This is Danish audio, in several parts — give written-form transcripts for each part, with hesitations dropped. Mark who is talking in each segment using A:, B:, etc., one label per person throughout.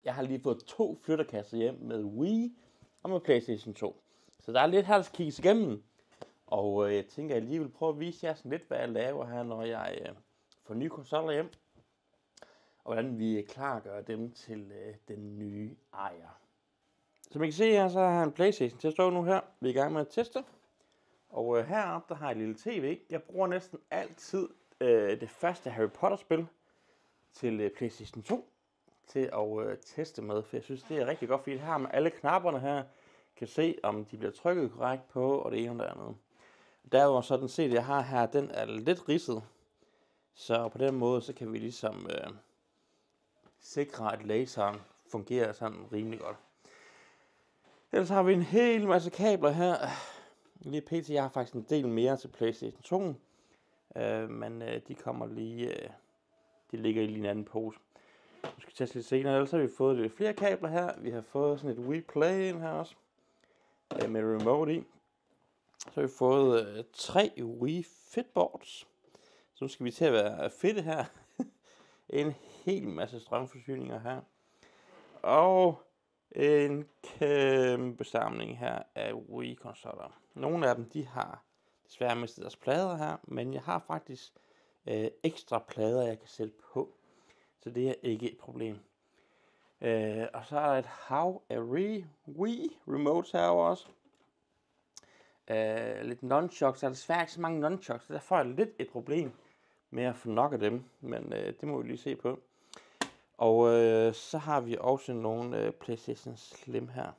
A: Jeg har lige fået 2 flyttekasser hjem med Wii og med PlayStation 2. Så der er lidt her, der skal kigges igennem. Og jeg tænker, at jeg lige vil prøve at vise jer sådan lidt, hvad jeg laver her, når jeg får nye konsoller hjem. Og hvordan vi klargør dem til den nye ejer. Som I kan se her, så har jeg en PlayStation til at stå nu her. Vi er i gang med at teste. Og heroppe, der har jeg et lille tv. Jeg bruger næsten altid det første Harry Potter-spil til PlayStation 2 til at teste med. For jeg synes, det er rigtig godt, fordi her har man alle knapperne her. Kan se, om de bliver trykket korrekt på, og det ene og det andet. Derudover så den CD, jeg har her, den er lidt ridset. Så på den måde, så kan vi ligesom sikre, at laseren fungerer sådan rimelig godt. Ellers har vi en hel masse kabler her. Lige pt. Jeg har faktisk en del mere til PlayStation 2. Men de kommer lige... de ligger i en anden pose. Nu skal vi teste lidt senere. Ellers har vi fået lidt flere kabler her. Vi har fået sådan et Wii Play ind her også. Med remote i. Så har vi fået 3 Wii Fitboards. Så nu skal vi til at være fedte her. En hel masse strømforsyninger her. Og en kæmpe samling her af Wii-konsoller. Nogle af dem, de har desværre mistet deres plader her, men jeg har faktisk ekstra plader, jeg kan sætte på. Så det er ikke et problem. Og så er der et hav af Wii remotes her også. Lidt nunchucks. Der er desværre ikke så mange nunchucks, så der får jeg lidt et problem med at få nok af dem. Men det må vi lige se på. Og så har vi også nogle PlayStation Slim her.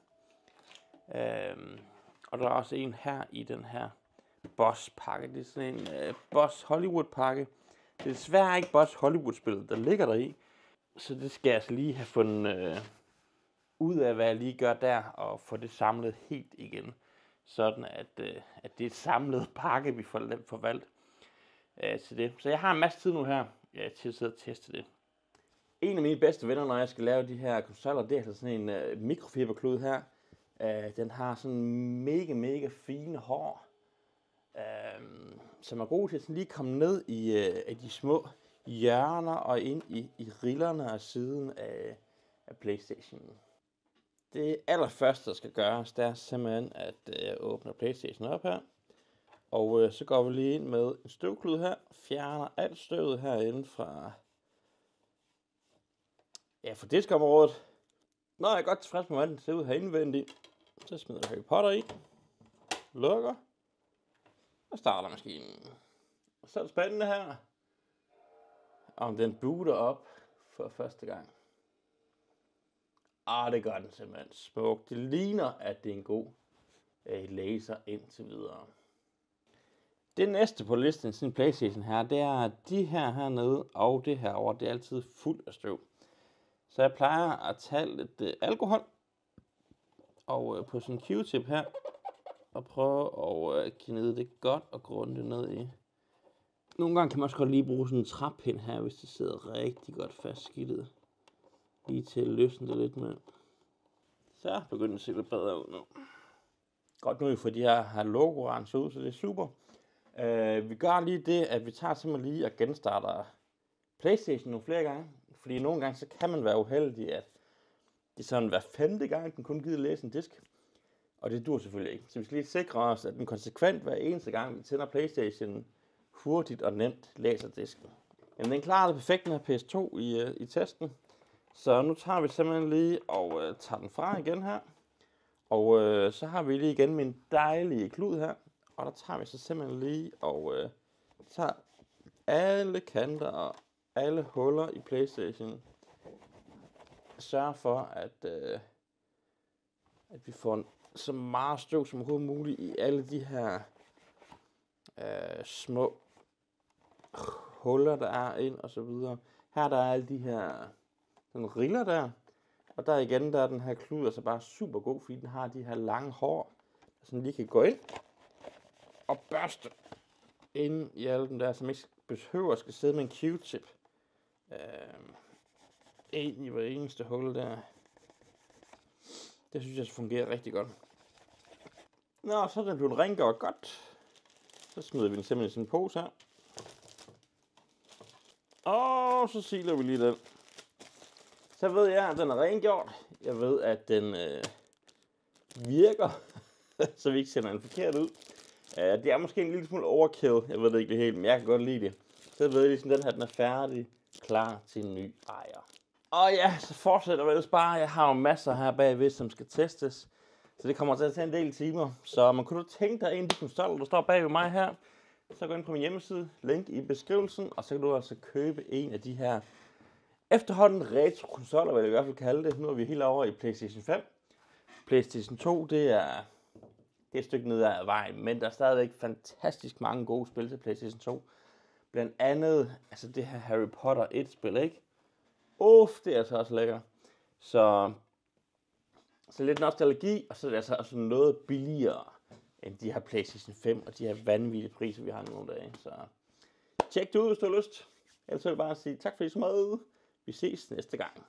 A: Og der er også en her i den her Boss pakke. Det er sådan en Boss Hollywood pakke. Det er desværre ikke Boss Hollywood spillet, der ligger der i. Så det skal jeg altså lige have fundet ud af, hvad jeg lige gør der, og få det samlet helt igen. Sådan at det er et samlet pakke, vi får valgt til det. Så jeg har en masse tid nu her til at sidde og teste det. En af mine bedste venner, når jeg skal lave de her konsoller, det er altså sådan en mikrofiberklud her. Den har sådan mega fine hår, som er god til at sådan lige komme ned i de små hjørner og ind i rillerne af siden af PlayStation. Det allerførste, der skal gøres, det er simpelthen at åbne PlayStation op her. Og så går vi lige ind med en støvklud her, fjerner alt støvet herinde fra diskområdet. Når jeg er godt tilfreds med, hvordan det ser ud her indvendigt, så smider jeg Harry Potter i, lukker og starter maskinen. Og så er det spændende her, om den booter op for første gang. Det gør den simpelthen smukt. Det ligner, at det er en god laser indtil videre. Det næste på listen sin PlayStation her, det er at de her hernede og det her over, det er altid fuld af støv. Så jeg plejer at tage lidt alkohol og på sådan en Q-tip her og prøve at gnide det godt og grundigt ned i. Nogle gange kan man også godt lige bruge sådan en træpind her, hvis det sidder rigtig godt fast skidtet. Lige til at løsne det lidt med. Så begynder det at se lidt bedre ud nu. Godt nu, for de her logoer renser ud, så det er super. Vi gør lige det, at vi tager simpelthen lige og genstarter PlayStation nogle flere gange. Fordi nogle gange, så kan man være uheldig, at det er sådan hver 5. gang, den kun gider læse en disk. Og det dur selvfølgelig ikke. Så vi skal lige sikre os, at den konsekvent hver eneste gang, vi tænder PlayStation, hurtigt og nemt læser disken. Men den klarer det perfekt med PS2 i testen. Så nu tager vi simpelthen lige og tager den fra igen her. Og så har vi lige igen min dejlige klud her. Og der tager vi så simpelthen lige og tager alle kanter og alle huller i PlayStation. Sørg for, at vi får så meget støv som overhovedet muligt i alle de her små huller, der er ind og så videre. Her der er alle de her sådan riller der. Og der igen, der er den her klud altså bare super god, fordi den har de her lange hår, der sådan lige kan gå ind og børste ind i alle dem der, som ikke behøver at skal sidde med en Q-tip ind i hver eneste hul der. Det synes jeg fungerer rigtig godt. Nå, så er den blevet rengjort godt. Så smider vi den simpelthen i sådan en pose her. Og så siler vi lige den. Så ved jeg, at den er rengjort. Jeg ved, at den virker, så vi ikke sender den forkert ud. Det er måske en lille smule overkill, jeg ved det ikke helt, men jeg kan godt lide det. Så ved jeg ligesom, den her den er færdig, klar til en ny ejer. Og ja, så fortsætter vi ellers bare. Jeg har jo masser her bagved, som skal testes. Så det kommer til at tage en del timer. Så man kunne tænke dig en af de konsoller, der står bag ved mig her. Så gå ind på min hjemmeside, link i beskrivelsen, og så kan du altså købe en af de her efterhånden retro-konsoller, vil jeg i hvert fald kalde det. Nu er vi helt over i PlayStation 5. PlayStation 2, det er et stykke ned ad vejen, men der er stadigvæk fantastisk mange gode spil til PlayStation 2. Blandt andet, altså det her Harry Potter 1-spil, ikke? Det er altså også lækker. Så lidt nostalgi, og så er det altså også noget billigere end de her PlayStation 5 og de her vanvittige priser, vi har nogle dage. Så tjek det ud, hvis du har lyst. Ellers vil jeg bare sige tak fordi I så meget. Vi ses næste gang.